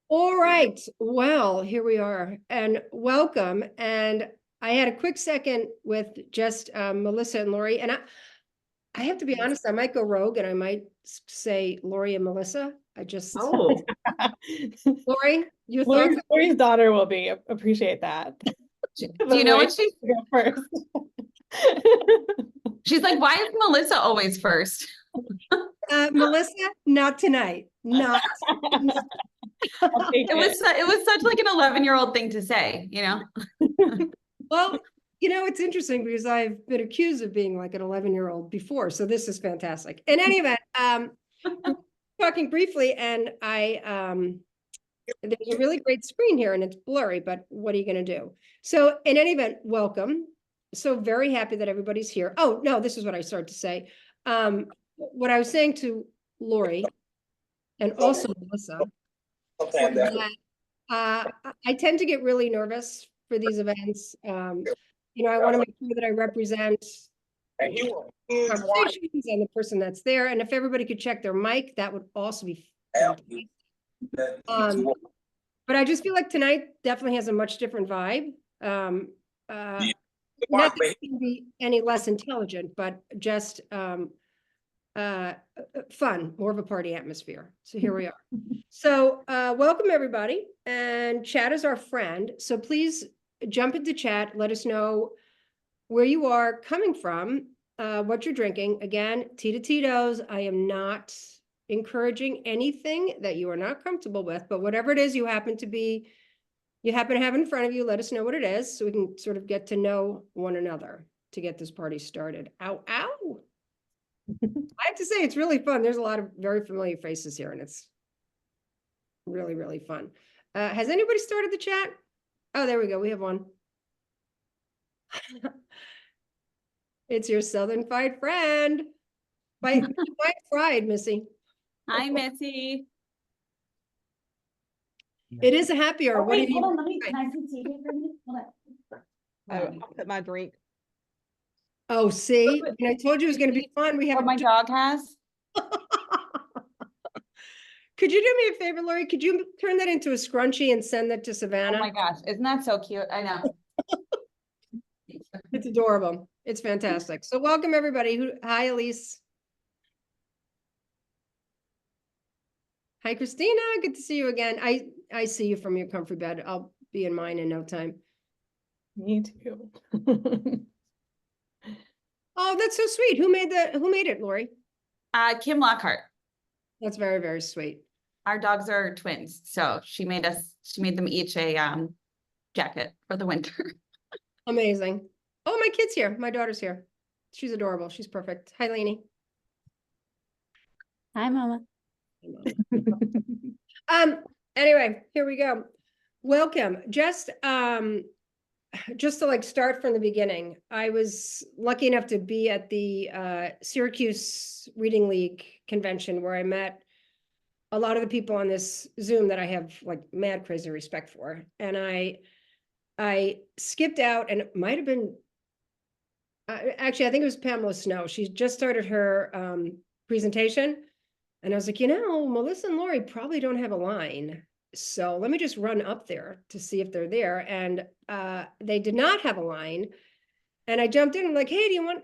All right, well, here we are and welcome. And I had a quick second with just Melissa and Lori, and I have to be honest, I might go rogue and I might say Lori and Melissa. Oh, Lori, your thoughts? Lori's daughter will appreciate that. do you know what she's Go first? she's like, why is Melissa always first? Melissa, not tonight. Not. It was such like an 11-year-old thing to say, you know? Well, it's interesting because I've been accused of being like an 11-year-old before, so this is fantastic. In any event, talking briefly, and there's a really great screen here and it's blurry, but what are you going to do? So in any event, welcome. So very happy that everybody's here. Oh, no, this is what I started to say. What I was saying to Lori and also Melissa, I tend to get really nervous for these events. I want to make sure that I represent conversations and the person that's there. And if everybody could check their mic, that would also be fantastic. But I just feel like tonight definitely has a much different vibe. Not that it can be any less intelligent, but just fun, more of a party atmosphere. So here we are. So welcome everybody, and chat is our friend. So please jump into chat. Let us know where you are coming from, what you're drinking. Again, Tito's. I am not encouraging anything that you are not comfortable with, but whatever it is you happen to have in front of you, let us know what it is so we can sort of get to know one another to get this party started. Ow, ow. I have to say, it's really fun. There's a lot of very familiar faces here, and it's really, really fun. Has anybody started the chat? Oh, there we go. We have one. It's your Southern fried friend. Fried fried, Missy. Hi, Missy. It is a happy hour. What do you hold on, can I see TV for me? I'll put my drink. Oh, see, and I told you it was going to be fun. We have What my dog has. Could you do me a favor, Lori? Could you turn that into a scrunchie and send that to Savannah? Oh my gosh, isn't that so cute? I know. It's adorable. It's fantastic. So welcome everybody. Hi, Elise. Hi, Christina. Good to see you again. I see you from your comfy bed. I'll be in mine in no time. Me too. Oh, that's so sweet. Who made it, Lori? Kim Lockhart. That's very, very sweet. Our dogs are twins, so she made them each a jacket for the winter. Amazing. Oh, my kid's here. My daughter's here. She's adorable. She's perfect. Hi, Lainey. Hi, Mama. Anyway, here we go. Welcome. Just to like start from the beginning, I was lucky enough to be at the Syracuse Reading League convention where I met a lot of the people on this Zoom that I have like mad crazy respect for. And I skipped out, and it might have been actually, I think it was Pamela Snow. She just started her presentation. And I was like, Melissa and Lori probably don't have a line. So let me just run up there to see if they're there. And they did not have a line. And I jumped in and like, hey, do you want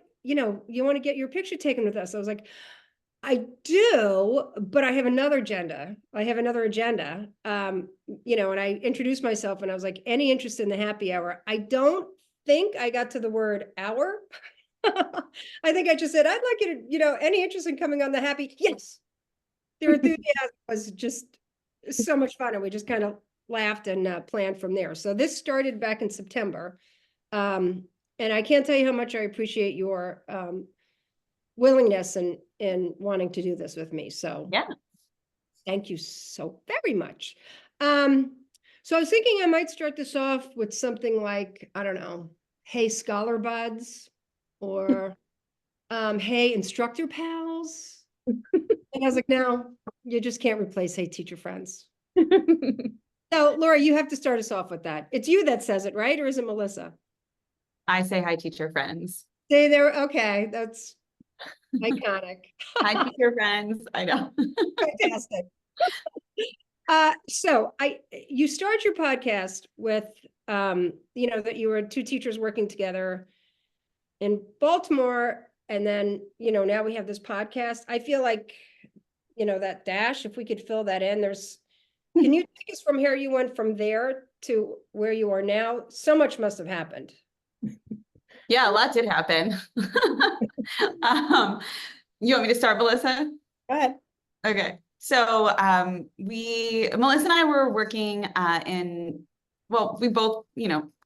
to get your picture taken with us? I was like, I do, but I have another agenda. And I introduced myself and I was like, any interest in the happy hour? I don't think I got to the word hour. I think I just said, I'd like you to, any interest in coming on the happy? Yes. Their enthusiasm was just so much fun, and we just kind of laughed and planned from there. So this started back in September, and I can't tell you how much I appreciate your willingness in wanting to do this with me. So Yeah, thank you so very much. So I was thinking I might start this off with something like, I don't know, hey, Scholar Buds, or hey, Instructor Pals. And I was like, no, you just can't replace Hey Teacher Friends. So Laura, you have to start us off with that. It's you that says it, right? Or is it Melissa? I say hi, teacher friends. Say there. Okay, that's iconic. Hi, teacher friends. I know. Fantastic. So you started your podcast with, that you were two teachers working together in Baltimore, and then, now we have this podcast. I feel like, that dash, if we could fill that in, can you take us from here? You went from there to where you are now. So much must have happened. Yeah, a lot did happen. You want me to start, Melissa? Go ahead. Okay, so Melissa and I were working we both,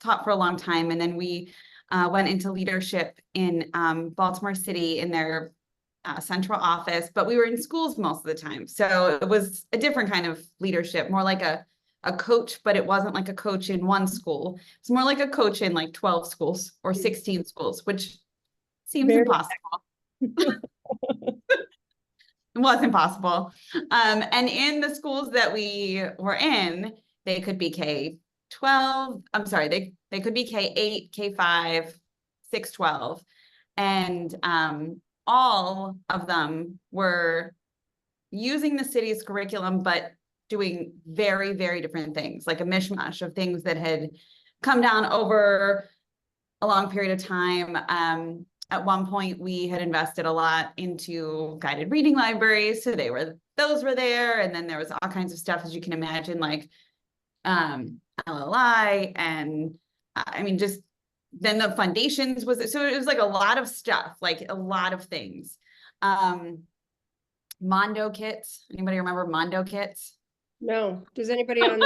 taught for a long time, and then we went into leadership in Baltimore City in their central office, but we were in schools most of the time. So it was a different kind of leadership, more like a coach, but it wasn't like a coach in one school. It's more like a coach in like 12 schools or 16 schools, which seems impossible. It was impossible. And in the schools that we were in, they could be K-12. I'm sorry, they could be K-8, K-5, 6-12. And all of them were using the city's curriculum, but doing very, very different things, like a mishmash of things that had come down over a long period of time. At one point, we had invested a lot into guided reading libraries. So those were there. And then there was all kinds of stuff, as you can imagine, like LLI. And just then the foundations so it was like a lot of stuff, like a lot of things. Mondo kits. Anybody remember Mondo kits? No. Does anybody on?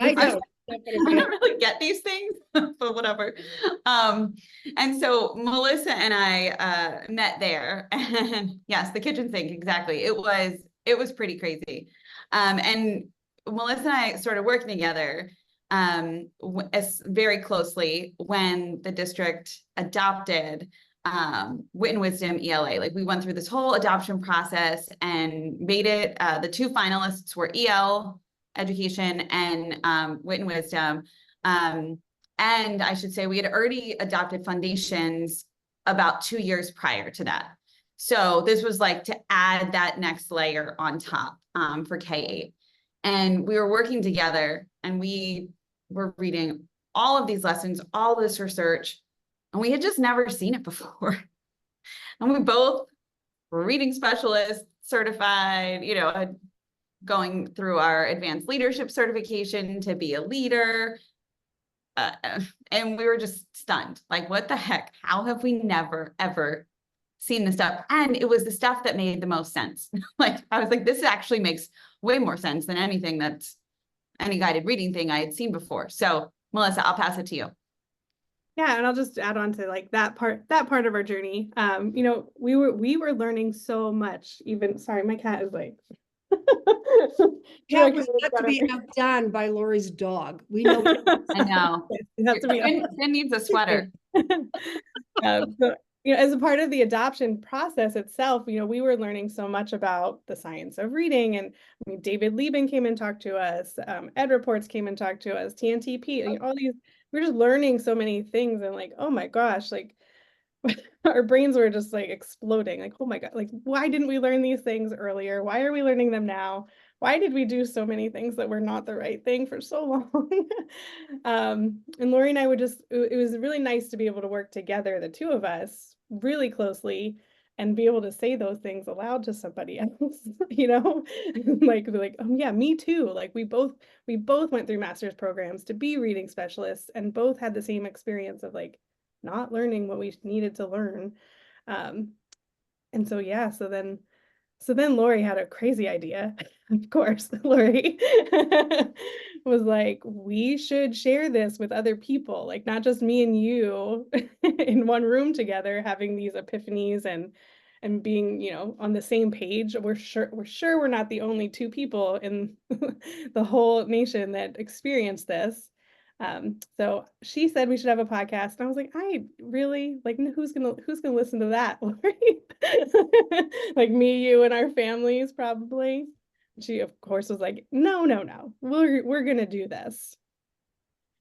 I don't. I don't really get these things, but whatever. And so Melissa and I met there, and yes, the kitchen sink, exactly. It was pretty crazy. And Melissa and I started working together very closely when the district adopted Wit and Wisdom ELA. Like, we went through this whole adoption process and made it. The two finalists were EL Education and Wit and Wisdom. And I should say we had already adopted Foundations about 2 years prior to that. So this was like to add that next layer on top for K-8. And we were working together, and we were reading all of these lessons, all this research, and we had just never seen it before. And we both were reading specialists, certified, going through our advanced leadership certification to be a leader. And we were just stunned. Like, what the heck? How have we never, ever seen this stuff? And it was the stuff that made the most sense. Like, I was like, this actually makes way more sense than any guided reading thing I had seen before. So Melissa, I'll pass it to you. Yeah, and I'll just add on to like that part of our journey. We were learning so much. Even, sorry, my cat is like Cat was not to be outdone by Lori's dog. We know. I know. It has to be. Finn needs a sweater. So, as a part of the adoption process itself, we were learning so much about the science of reading. And David Lieben came and talked to us, Ed Reports came and talked to us, TNTP, all these, we're just learning so many things, and like, oh my gosh, like our brains were just like exploding. Like, oh my God, like, why didn't we learn these things earlier? Why are we learning them now? Why did we do so many things that were not the right thing for so long? And Lori and I would it was really nice to be able to work together, the two of us, really closely, and be able to say those things aloud to somebody else, like, oh yeah, me too. Like, we both went through master's programs to be reading specialists, and both had the same experience of like not learning what we needed to learn. And so, yeah, so then Lori had a crazy idea. Of course, Lori was like, we should share this with other people, like not just me and you in one room together, having these epiphanies and being, on the same page. We're sure we're not the only two people in the whole nation that experienced this. So she said we should have a podcast, and I was like, I really, like, who's gonna listen to that, Lori? Like me, you, and our families probably. She of course was like, no, we're gonna do this.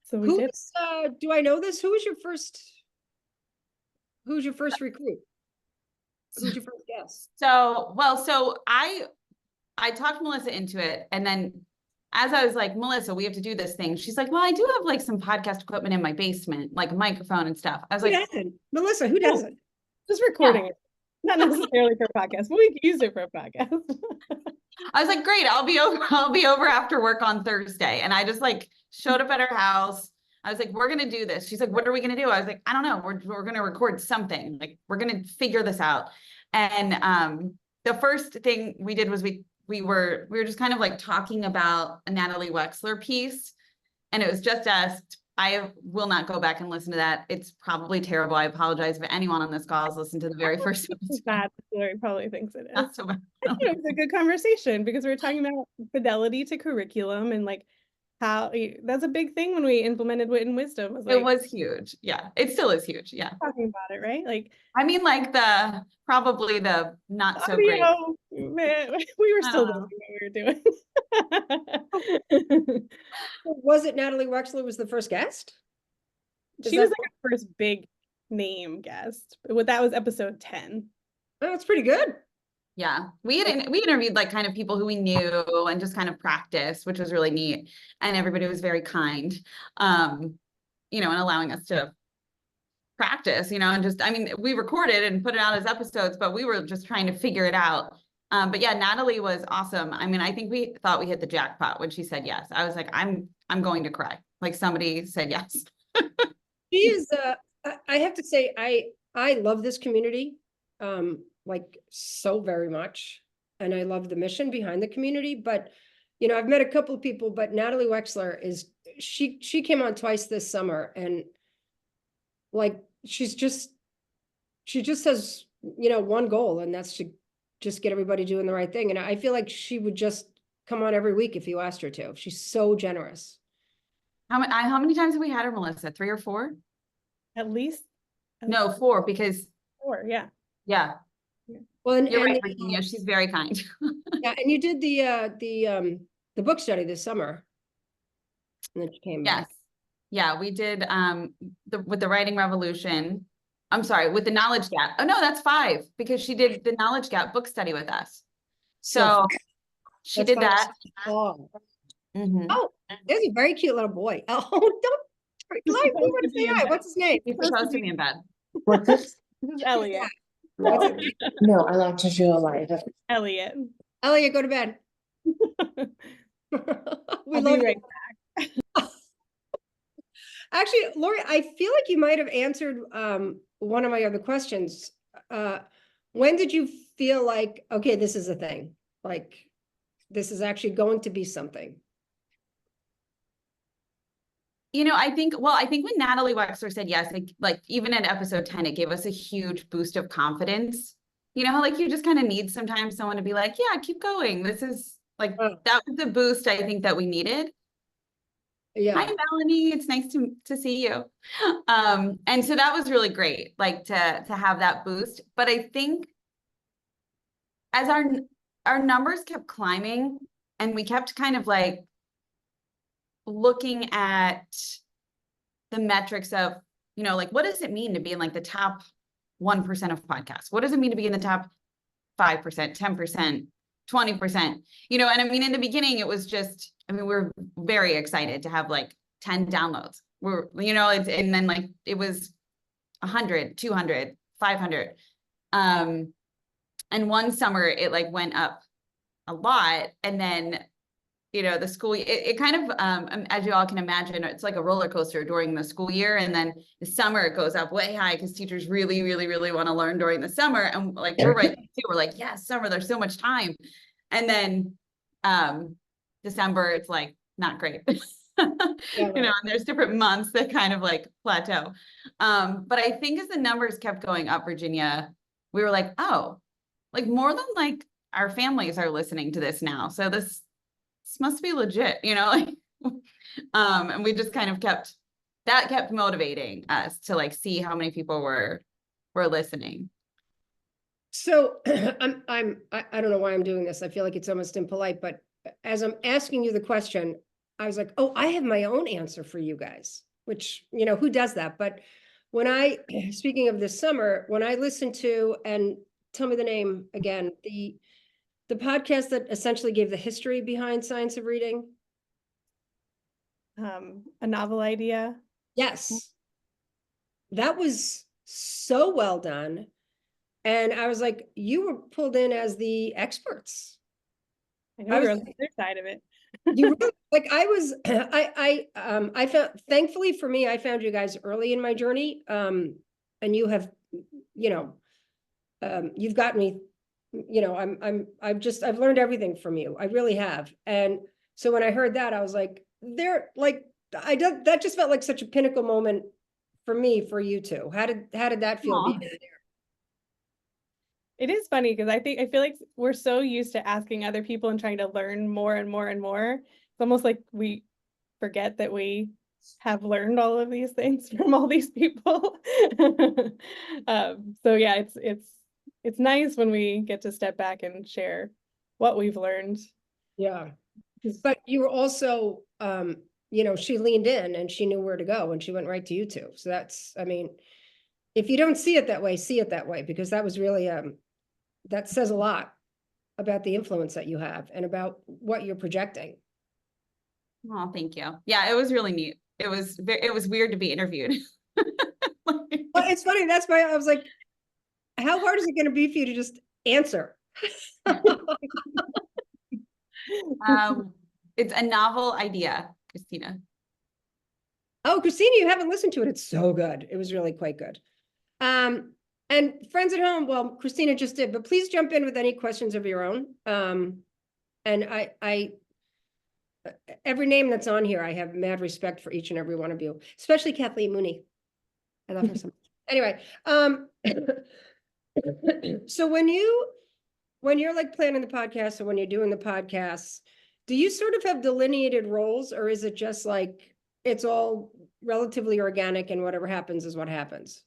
So we did. Do I know this? Who was your first recruit? Who's your first guest? So I I talked Melissa into it. And then as I was like, Melissa, we have to do this thing. She's like, well, I do have like some podcast equipment in my basement, like a microphone and stuff. I was Who like, doesn't? Melissa, who doesn't? Just recording it, not necessarily for a podcast, but we can use it for a podcast. I was like, great, I'll be over after work on Thursday. And I just like showed up at her house. I was like, we're gonna do this. She's like, what are we gonna do? I was like, I don't know. We're gonna record something. Like, we're gonna figure this out. And the first thing we did was we were just kind of like talking about a Natalie Wexler piece. And it was just us. I will not go back and listen to that. It's probably terrible. I apologize if anyone on this call has listened to the very first episode. That Lori probably thinks it is. Not so bad. It was a good conversation because we were talking about fidelity to curriculum and like how that's a big thing when we implemented Wit and Wisdom. Was like, It was huge. Yeah, it still is huge. Yeah. talking about it, right? Like I mean, like probably the not so great. audio, man, we were still Oh. doing what we were doing. Was it Natalie Wexler was the first guest? Is She that- was like our first big name guest. That was episode 10. Oh, that's pretty good. Yeah, we interviewed like kind of people who we knew and just kind of practiced, which was really neat. And everybody was very kind, and allowing us to practice, and just, I mean, we recorded and put it out as episodes, but we were just trying to figure it out. But yeah, Natalie was awesome. I mean, I think we thought we hit the jackpot when she said yes. I was like, I'm going to cry. Like somebody said yes. She is, I have to say, I love this community, like so very much. And I love the mission behind the community, but, I've met a couple of people, but Natalie Wexler she came on twice this summer and like, she just has, one goal, and that's to just get everybody doing the right thing. And I feel like she would just come on every week if you asked her to. She's so generous. How many times have we had her, Melissa? 3 or 4? At least No, 4, because 4, yeah. yeah, Well, and, you're right, and Virginia. She's very kind. yeah, and you did the book study this summer. And then she came Yes. back. Yeah, we did with the writing revolution. I'm sorry, with the knowledge gap. Oh no, that's 5 because she did the knowledge gap book study with us. So she That's did 5 that. Oh, Mhm. oh, there's a very cute little boy. Oh, don't let me want to say hi. What's his name? He's supposed to be in bed. What's this? This is Elliot. What's his name? No, I like to feel alive. Elliot. Elliot, go to bed. We I'll love be right you. Actually, Lori, I feel like you might have answered one of my other questions. When did you feel like, okay, this is a thing? Like, this is actually going to be something? I think when Natalie Wexler said yes, like even at episode 10, it gave us a huge boost of confidence. How like you just kind of need sometimes someone to be like, yeah, keep going. This is like, that was the boost I think that we needed. Yeah. Hi, Melanie. It's nice to see you. And so that was really great, like to have that boost. But I think as our numbers kept climbing and we kept kind of like looking at the metrics of, like, what does it mean to be in like the top 1% of podcasts? What does it mean to be in the top 5%, 10%, 20%? And I mean, in the beginning, it was just, we're very excited to have like 10 downloads. And then like, it was 100, 200, 500. And one summer it like went up a lot. And then, the school, it kind of, as you all can imagine, it's like a roller coaster during the school year. And then the summer it goes up way high because teachers really, really, really want to learn during the summer. And like, we're right too. We're like, yes, summer, there's so much time. And then, December, it's like not great, and there's different months that kind of like plateau. But I think as the numbers kept going up, Virginia, we were like, oh, like more than like our families are listening to this now. So this must be legit, like, and we just kind of kept motivating us to like see how many people were listening. So I don't know why I'm doing this. I feel like it's almost impolite, but as I'm asking you the question, I was like, oh, I have my own answer for you guys, which, who does that? But when speaking of this summer, when I listened to, and tell me the name again, the the podcast that essentially gave the history behind Science of Reading? A novel idea. Yes. That was so well done. And I was like, you were pulled in as the experts. I know I we were was- on the other side of it. You really, like I was, I found, thankfully for me, I found you guys early in my journey. And you have, you know, you've got me, you know, I've learned everything from you. I really have. And so when I heard that, I was like, that just felt like such a pinnacle moment for me, for you two. How did that feel? Aw. being there? It is funny because I feel like we're so used to asking other people and trying to learn more and more and more. It's almost like we forget that we have learned all of these things from all these people. So yeah, it's nice when we get to step back and share what we've learned. Yeah. But you were also, you know, she leaned in and she knew where to go and she went right to you two. So that's, I mean, if you don't see it that way, see it that way, because that was really, that says a lot about the influence that you have and about what you're projecting. Oh, thank you. Yeah, it was really neat. It was weird to be interviewed. Well, it's funny. That's why I was like, how hard is it going to be for you to just answer? It's a novel idea, Christina. Oh, Christina, you haven't listened to it. It's so good. It was really quite good. And friends at home, well, Christina just did, but please jump in with any questions of your own. And every name that's on here, I have mad respect for each and every one of you, especially Kathleen Mooney. I love her so much. Anyway, so when you're like planning the podcast or when you're doing the podcasts, do you sort of have delineated roles, or is it just like it's all relatively organic and whatever happens is what happens?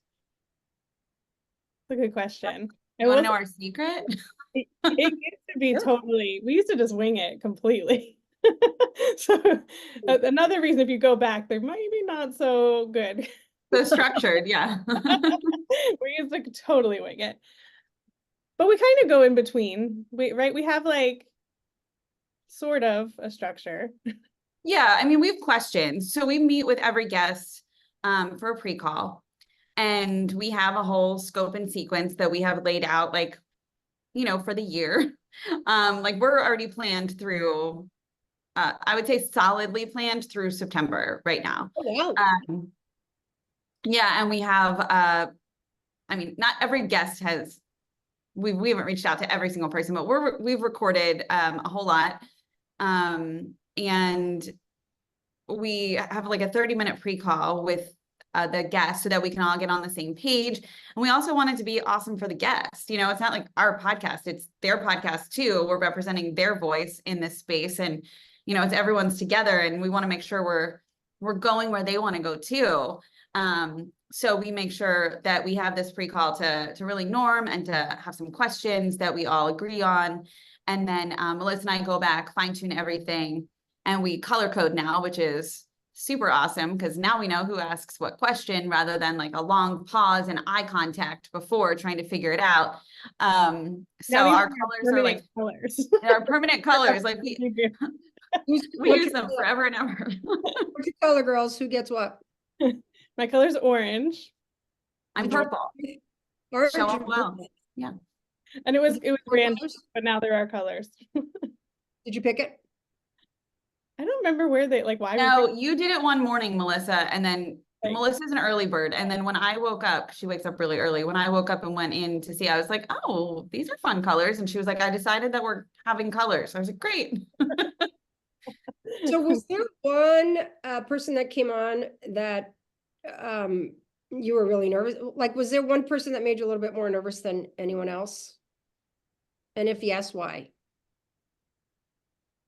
It's a good question. You want to know our secret? It used to be Sure. we used to just wing it completely. So another reason, if you go back, they're maybe not so good. So structured, yeah. We used to totally wing it. But we kind of go in between. We have like sort of a structure. Yeah, I mean, we have questions. So we meet with every guest for a pre-call. And we have a whole scope and sequence that we have laid out, like, you know, for the year. Like we're already planned through, I would say solidly planned through September right now. Oh, wow. Yeah, and we have, I mean, not every guest has, we haven't reached out to every single person, but we've recorded a whole lot. And we have like a 30-minute pre-call with the guests so that we can all get on the same page. And we also want it to be awesome for the guest. You know, it's not like our podcast, it's their podcast too. We're representing their voice in this space, and, you know, it's everyone's together, and we want to make sure we're going where they want to go too. So we make sure that we have this pre-call to really norm and to have some questions that we all agree on. And then Melissa and I go back, fine tune everything, and we color code now, which is super awesome because now we know who asks what question rather than like a long pause and eye contact before trying to figure it out. So Now these our are colors are like, colors. they're permanent colors. Like we What's use your them color? forever and ever. What's your color, girls? Who gets what? My color's orange, I'm Did you- purple. Orange Show or up well. purple? and it was What random, colors? but now there are colors. Did you pick it? I don't remember where they why we No, picked- you did it one morning, Melissa, and then Right. Melissa's an early bird. And then when I woke up, she wakes up really early. When I woke up and went in to see, I was like, oh, these are fun colors. And she was like, I decided that we're having colors. I was like, great. So was there one person that came on that you were really nervous? Like, was there one person that made you a little bit more nervous than anyone else? And if yes, why?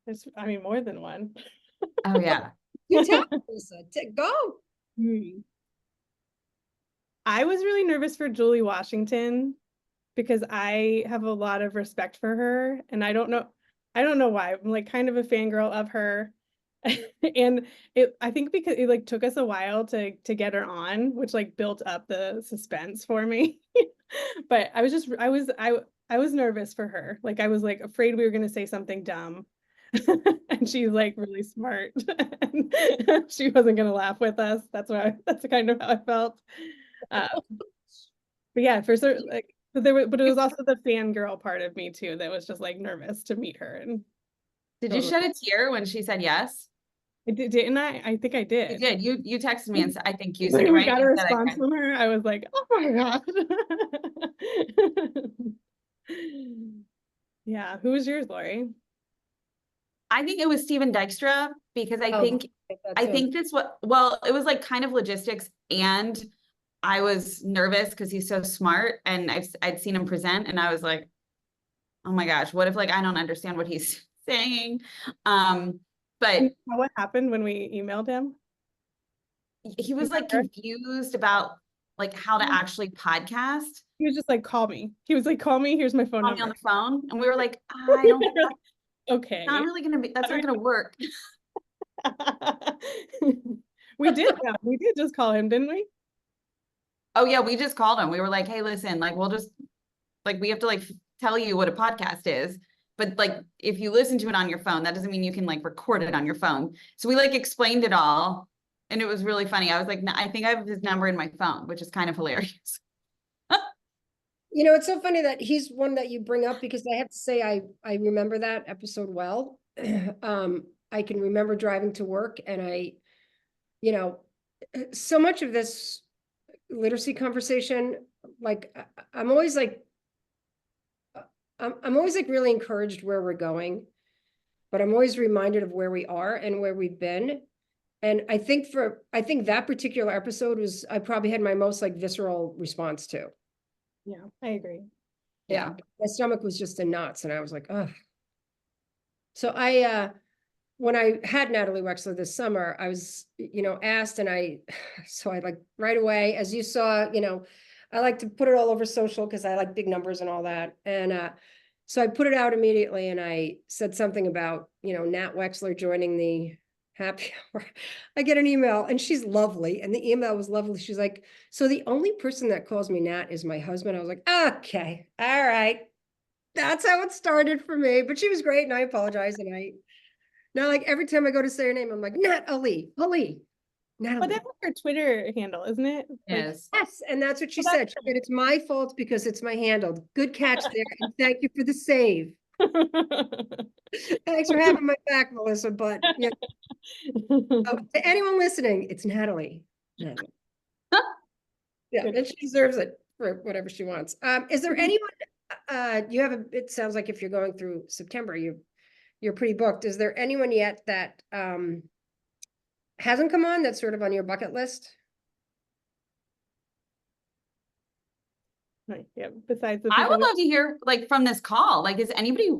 There's, I mean, more than one. Oh, yeah. You tell Lisa, go. I was really nervous for Julie Washington because I have a lot of respect for her, and I don't know why. I'm like kind of a fangirl of her. And I think because it like took us a while to get her on, which like built up the suspense for me. But I I was nervous for her. Like, I was like afraid we were going to say something dumb. And she's like really smart. And she wasn't going to laugh with us. That's kind of how I felt. Um, but yeah, for certain, like, but it was also the fangirl part of me too that was just like nervous to meet her. And Did you Totally. shed a tear when she said yes? didn't I? I think I You did. did. You texted me and I think you When said, we right? got a You said I response cried. from her, I was like, oh my God. Yeah. Who was yours, Lori? I think it was Steven Dykstra because Oh, I think well, it was like kind of logistics, and I was nervous because he's so smart, and I'd seen him present and I was like, oh my gosh, what if like I don't understand what he's saying? But And you know what happened when we emailed him? he was like confused about like how to actually podcast. He was just like, call me. He was like, call me. Here's my phone Call me on number. the phone, and we were like, I don't think that's Okay. not really gonna be, that's not gonna work. We did just call him, didn't we? Oh yeah, we just called him. We were like, hey, listen, like we'll just like we have to like tell you what a podcast is. But like if you listen to it on your phone, that doesn't mean you can like record it on your phone. So we like explained it all, and it was really funny. I was like, I think I have his number in my phone, which is kind of hilarious. You know, it's so funny that he's one that you bring up because I have to say I remember that episode well. I can remember driving to work and you know, so much of this literacy conversation, like I'm always like I'm always like really encouraged where we're going, but I'm always reminded of where we are and where we've been. And I think that particular episode was I probably had my most like visceral response to. Yeah, I agree. Yeah, my stomach was just in knots, and I was like, oh. So when I had Natalie Wexler this summer, I was, asked, and so I like right away, as you saw, I like to put it all over social because I like big numbers and all that. And so I put it out immediately, and I said something about, Nat Wexler joining the happy hour. I get an email, and she's lovely, and the email was lovely. She's like, so the only person that calls me Nat is my husband. I was like, okay, all right. That's how it started for me. But she was great, and I apologize. And now, like every time I go to say her name, I'm like, Nat Ali, But Natalie. that's her Twitter handle, isn't it? Like, Yes. Yes, and that's what she Well, said. She said, it's my fault because it's my handle. Good catch there, and thank you for the save. Thanks for having my back, Melissa. But to anyone listening, it's Natalie. Natalie. Yeah, and she deserves it for whatever she wants. Is there anyone, it sounds like if you're going through September, you're pretty booked. Is there anyone yet that hasn't come on that's sort of on your bucket list? Right, yeah. Besides the I people would love to hear like from this call. Like, is anybody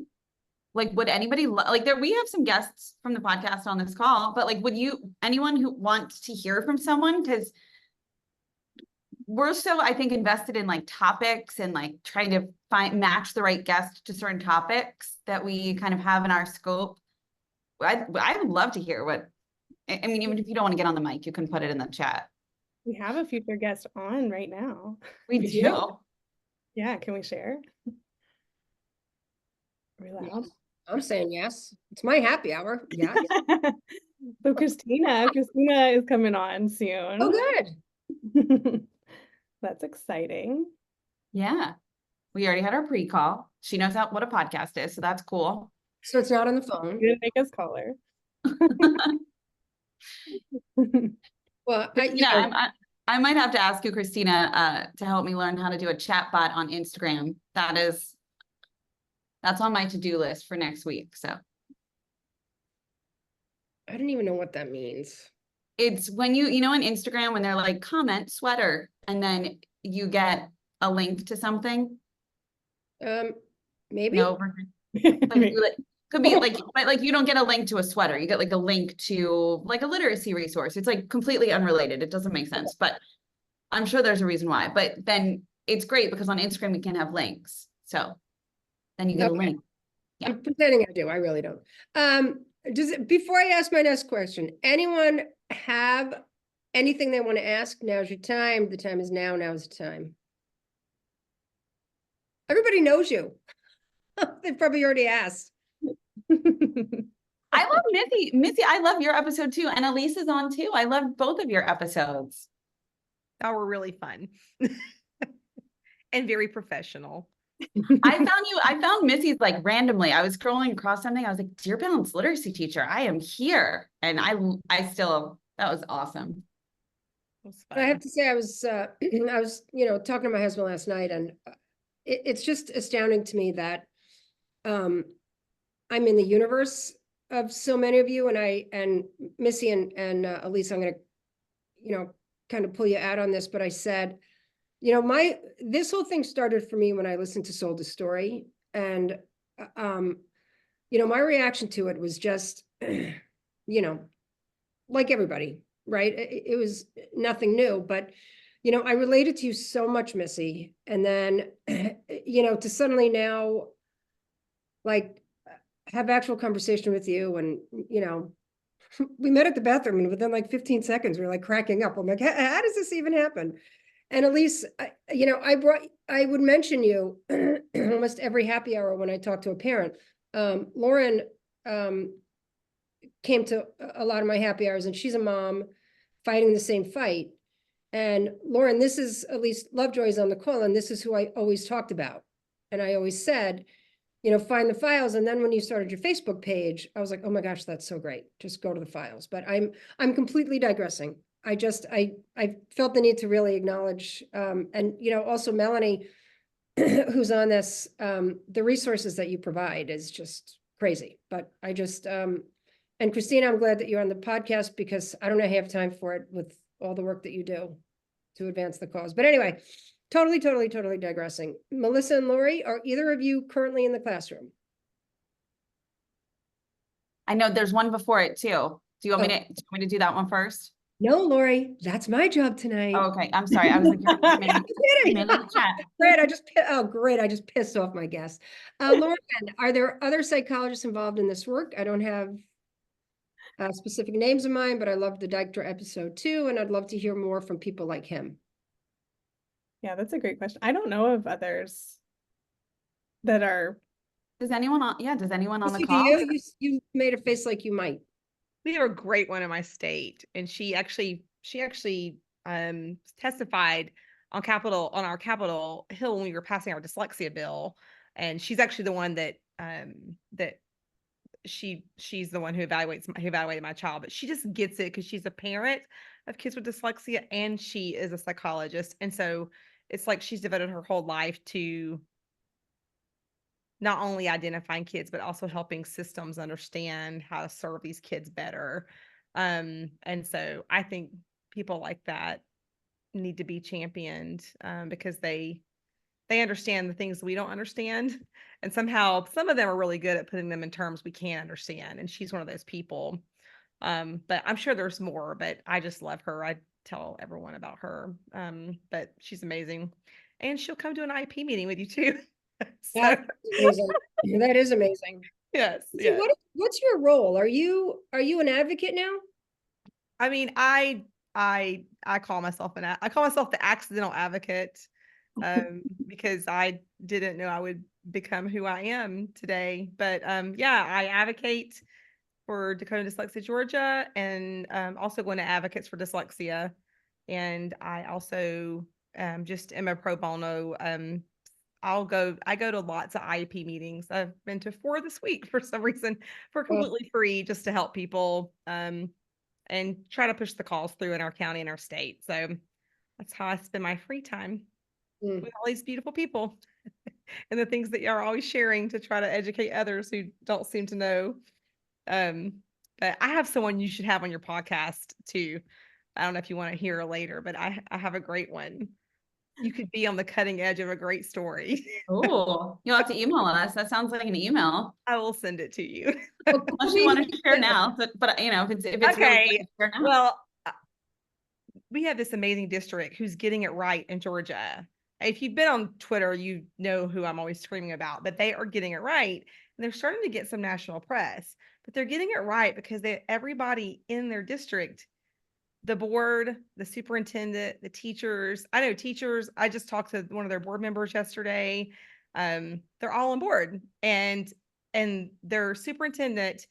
like would anybody like there? We have some guests from the podcast on this call, but like, would anyone who wants to hear from someone? Because we're so, I think, invested in like topics and like trying to match the right guest to certain topics that we kind of have in our scope. I would love to hear what. I mean, even if you don't want to get on the mic, you can put it in the chat. we have a future guest on right now. We do. Yeah, can we share? Are we allowed? I'm saying yes. It's my happy hour. Yeah. So Christina is coming on soon. Oh, good. That's exciting. Yeah. We already had our pre-call. She knows what a podcast is, so that's cool. So it's not on the phone. You didn't make us call her. Well, I might have to ask you, Christina, to help me learn how to do a chat bot on Instagram. That's on my to-do list for next week. So I don't even know what that means. it's when on Instagram, when they're like comment sweater, and then you get a link to something. Maybe. No, could be like, but like you don't get a link to a sweater. You get like a link to like a literacy resource. It's like completely unrelated. It doesn't make sense, but I'm sure there's a reason why. But then it's great because on Instagram we can have links. So then you get a link. Yeah. I'm pretending I do. I really don't. Before I ask my next question, anyone have anything they want to ask? Now's your time. The time is now. Now is the time. Everybody knows you. They probably already asked. I love Missy. Missy, I love your episode too. And Elise is on too. I love both of your episodes. That were really fun and very professional. I found Missy's like randomly. I was scrolling across something. I was like, Dear Balance literacy teacher, I am here. And that was awesome. It was I have fun. to say, I was, I was, talking to my husband last night, and it's just astounding to me that I'm in the universe of so many of you, and Missy and Elise, I'm gonna, kind of pull you out on this, but I said, this whole thing started for me when I listened to Sold a Story, and my reaction to it was just, like everybody, right? It was nothing new, but I related to you so much, Missy, and then to suddenly now like have actual conversation with you, and we met at the bathroom, and within like 15 seconds we were like cracking up. I'm like, how does this even happen? And Elise, I would mention you almost every happy hour when I talk to a parent. Lauren came to a lot of my happy hours, and she's a mom fighting the same fight. And Lauren, this is Elise Lovejoy's on the call, and this is who I always talked about. And I always said, find the files. And then when you started your Facebook page, I was like, oh my gosh, that's so great. Just go to the files. But I'm completely digressing. I felt the need to really acknowledge, and also Melanie, who's on this, the resources that you provide is just crazy. But I just, and Christina, I'm glad that you're on the podcast, because I don't have time for it with all the work that you do to advance the cause. But anyway, totally digressing. Melissa and Lori, are either of you currently in the classroom? I know there's one before it too. Do you want me to do that one first? No, Lori, that's my job tonight. Oh, okay. I'm sorry. I was like, I'm kidding. Great, I just pissed off my guests. Lauren, are there other psychologists involved in this work? I don't have specific names in mind, but I loved the Dijkstra episode too, and I'd love to hear more from people like him. Yeah, that's a great question. I don't know of others that are. Does anyone on the Missy, call? you made a face like you might. We have a great one in my state, and she actually testified on our Capitol Hill when we were passing our dyslexia bill, and she's actually the one that she's the one who evaluated my child, but she just gets it because she's a parent of kids with dyslexia and she is a psychologist, and so it's like she's devoted her whole life to not only identifying kids, but also helping systems understand how to serve these kids better. And so I think people like that need to be championed, because they understand the things we don't understand. And somehow some of them are really good at putting them in terms we can't understand. And she's one of those people. But I'm sure there's more, but I just love her. I tell everyone about her. But she's amazing. And she'll come to an IEP meeting with you too. So, That's amazing. That is amazing. yes. So Yes. what's your role? Are you an advocate now? I mean, I call myself the accidental advocate, because I didn't know I would become who I am today. But yeah, I advocate for Dakota Dyslexia Georgia, and also going to Advocates for Dyslexia. And I also just am a pro bono. I go to lots of IEP meetings. I've been to 4 this week for some reason, for completely free, just to help people and try to push the cause through in our county and our state. So that's how I spend my free time with all these beautiful people and the things that you're always sharing to try to educate others who don't seem to know. But I have someone you should have on your podcast too. I don't know if you want to hear later, but I have a great one. You could be on the cutting edge of a great story. Oh, you'll have to email us. That sounds like an email. I will send it to you. Unless you want to share now, but if it's Okay. really share now. Well, we have this amazing district who's getting it right in Georgia. If you've been on Twitter, you know who I'm always screaming about, but they are getting it right. And they're starting to get some national press, but they're getting it right because everybody in their district, the board, the superintendent, the teachers. I know teachers. I just talked to one of their board members yesterday. they're all on board, and their superintendent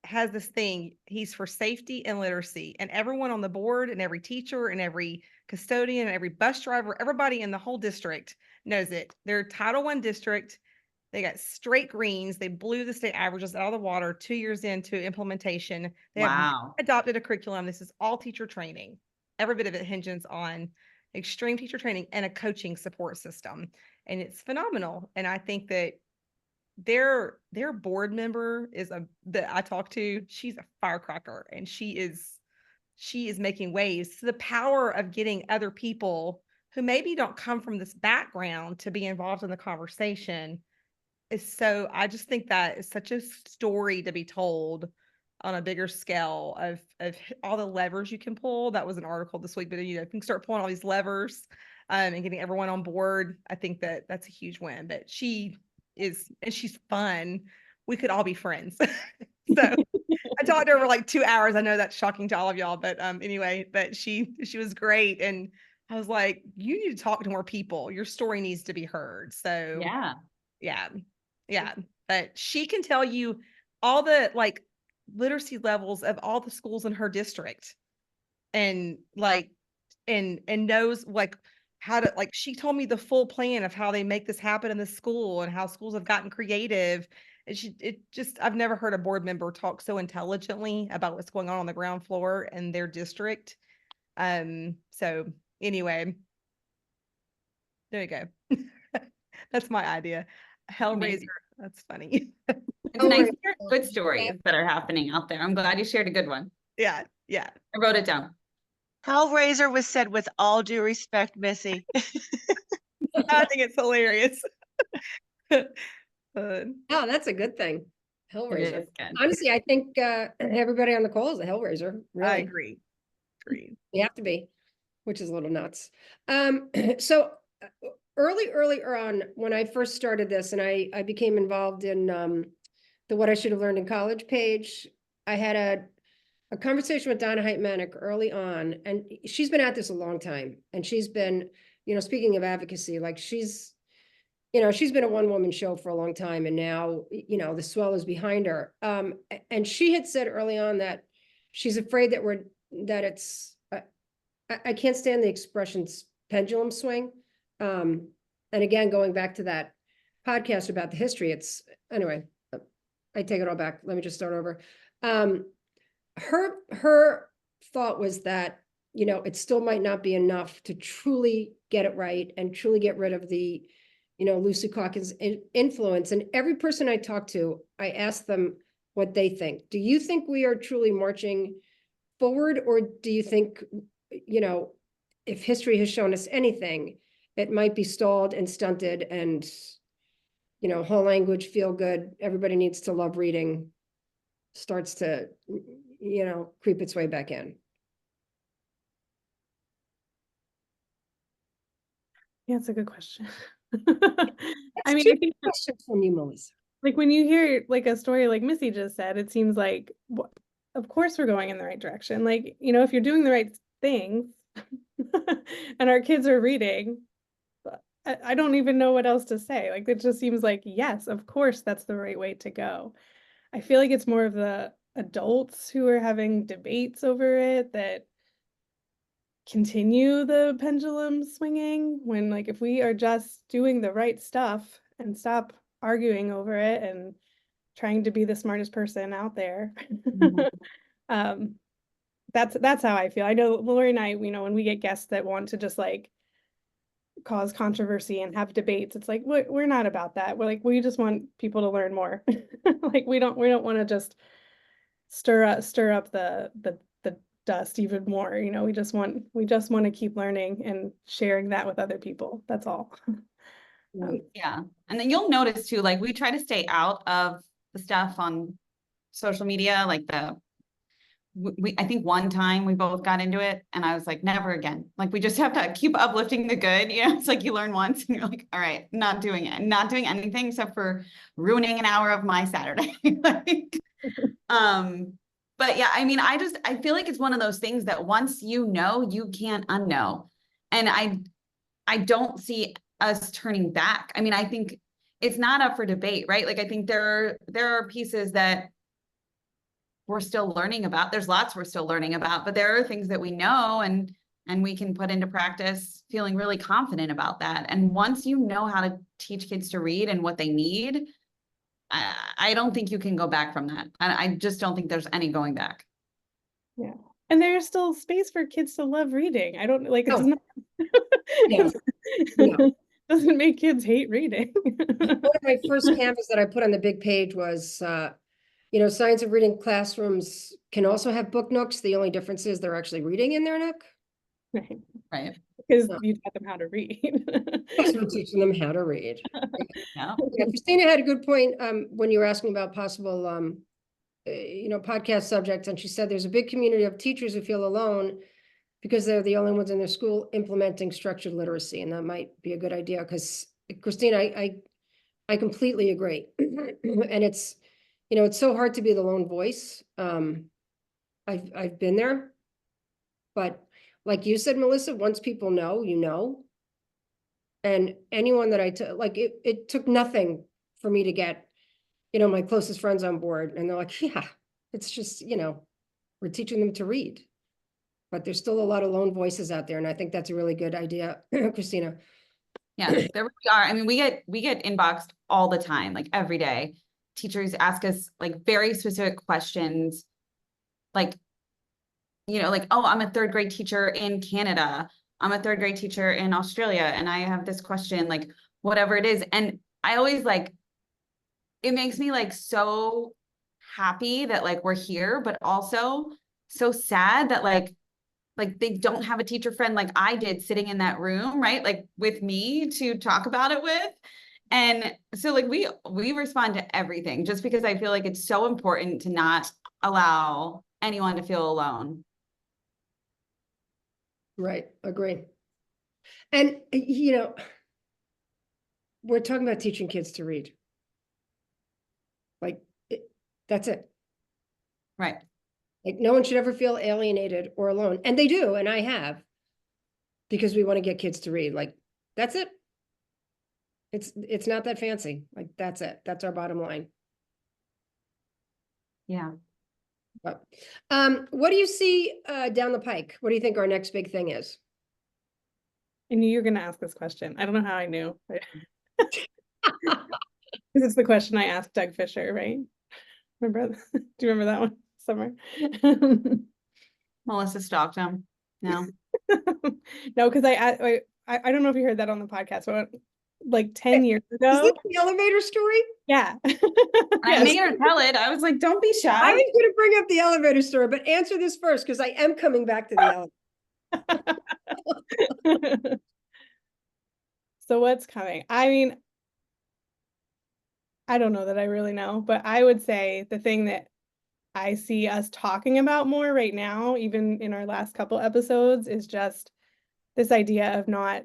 has this thing. He's for safety and literacy, and everyone on the board and every teacher and every custodian and every bus driver, everybody in the whole district knows it. They're Title I district. They got straight greens. They blew the state averages out of the water 2 years into implementation. They have Wow. adopted a curriculum. This is all teacher training. Every bit of it hinges on extreme teacher training and a coaching support system. And it's phenomenal. And I think that their board member that I talked to, she's a firecracker, and she is making waves. So the power of getting other people who maybe don't come from this background to be involved in the conversation I just think that is such a story to be told on a bigger scale of all the levers you can pull. That was an article this week, but you can start pulling all these levers and getting everyone on board. I think that that's a huge win. But she's fun. We could all be friends. So I talked to her for like 2 hours. I know that's shocking to all of y'all, but anyway, but she was great. And I was like, you need to talk to more people. Your story needs to be heard. So yeah. But she can tell you all the like literacy levels of all the schools in her district, and like, and knows like how to, like, she told me the full plan of how they make this happen in the school and how schools have gotten creative. And I've never heard a board member talk so intelligently about what's going on the ground floor in their district. So anyway, there you go. That's my idea. Hellraiser. Amazing. That's funny. It's nice to hear good stories that are happening out there. I'm glad you shared a good one. Yeah. I wrote it down. Hellraiser was said with all due respect, Missy. I think it's hilarious. Oh, that's a good thing. It Hellraiser. is good. Honestly, I think everybody on the call is a Hellraiser. I Really, agree. you have to be, which is a little nuts. So earlier on, when I first started this, and I became involved in the What I Should Have Learned in College page, I had a conversation with Donna Height-Manick early on, and she's been at this a long time. And she's been, speaking of advocacy, like she's been a one-woman show for a long time, and now, the swell is behind her. And she had said early on that she's afraid that it's, I can't stand the expressions pendulum swing. And again, going back to that podcast about the history, anyway, I take it all back. Let me just start over. Her thought was that, it still might not be enough to truly get it right and truly get rid of the, Lucy Calkins influence. And every person I talk to, I ask them what they think. Do you think we are truly marching forward, or do you think, if history has shown us anything, it might be stalled and stunted and, whole language, feel good, everybody needs to love reading, starts to, creep its way back in? Yeah, it's a good question. That's I mean, two I think questions from you, Melissa. like when you hear like a story like Missy just said, it seems like, of course we're going in the right direction. Like, if you're doing the right things and our kids are reading, I don't even know what else to say. Like, it just seems like, yes, of course, that's the right way to go. I feel like it's more of the adults who are having debates over it that continue the pendulum swinging, when like if we are just doing the right stuff and stop arguing over it and trying to be the smartest person out there. That's how I feel. I know Lori and I, when we get guests that want to just like cause controversy and have debates, it's like we're not about that. We're like, we just want people to learn more. Like we don't want to just stir up the dust even more. We just want to keep learning and sharing that with other people. That's all. Yeah. And then you'll notice too, like we try to stay out of the stuff on social media, like I think one time we both got into it and I was like, never again. Like we just have to keep uplifting the good. It's like you learn once and you're like, all right, not doing anything except for ruining an hour of my Saturday. But yeah, I mean, I feel like it's one of those things that once you know, you can't unknow. And I don't see us turning back. I mean, I think it's not up for debate, right? Like, I think there are pieces that we're still learning about. There's lots we're still learning about, but there are things that we know and we can put into practice feeling really confident about that. And once you know how to teach kids to read and what they need, I don't think you can go back from that. I just don't think there's any going back. Yeah. And there's still space for kids to love reading. I don't like, it's Oh. not, Yeah. No. doesn't make kids hate reading. One of my first canvas that I put on the big page was, Science of Reading classrooms can also have book nooks. The only difference is they're actually reading in their nook. Right. Right. Because No. you taught them how to read. Because we're teaching them how to read. Yeah. Yeah, Christina had a good point when you were asking about possible podcast subjects, and she said there's a big community of teachers who feel alone because they're the only ones in their school implementing structured literacy, and that might be a good idea. Because Christina, I completely agree, and it's so hard to be the lone voice. I've been there, but like you said, Melissa, once people know, you know. And anyone that it took nothing for me to get, my closest friends on board, and they're like, yeah, it's just, we're teaching them to read. But there's still a lot of lone voices out there, and I think that's a really good idea, Christina. Yeah, there really are. I mean, we get inboxed all the time, like every day. Teachers ask us like very specific questions, like, oh, I'm a third grade teacher in Canada. I'm a third grade teacher in Australia, and I have this question, like whatever it is. And I always it makes me so happy that we're here, but also so sad that like they don't have a teacher friend like I did sitting in that room, right? Like with me to talk about it with. And so we respond to everything just because I feel like it's so important to not allow anyone to feel alone. Right, agree. And we're talking about teaching kids to read. That's it. Right. Like no one should ever feel alienated or alone. And they do, and I have. Because we want to get kids to read. Like, that's it. It's not that fancy. Like, that's it. That's our bottom line. Yeah. But, what do you see down the pike? What do you think our next big thing is? I knew you were going to ask this question. I don't know how I knew. Because it's the question I asked Doug Fisher, right? Remember? Do you remember that one somewhere? Melissa stalked him. No. No, because I don't know if you heard that on the podcast, but like 10 years ago. Is this the elevator story? Yeah. I made her tell it. I was like, don't be shy. I was going to bring up the elevator story, but answer this first because I am coming back to the elevator. So what's coming? I mean, I don't know that I really know, but I would say the thing that I see us talking about more right now, even in our last couple episodes, is just this idea of not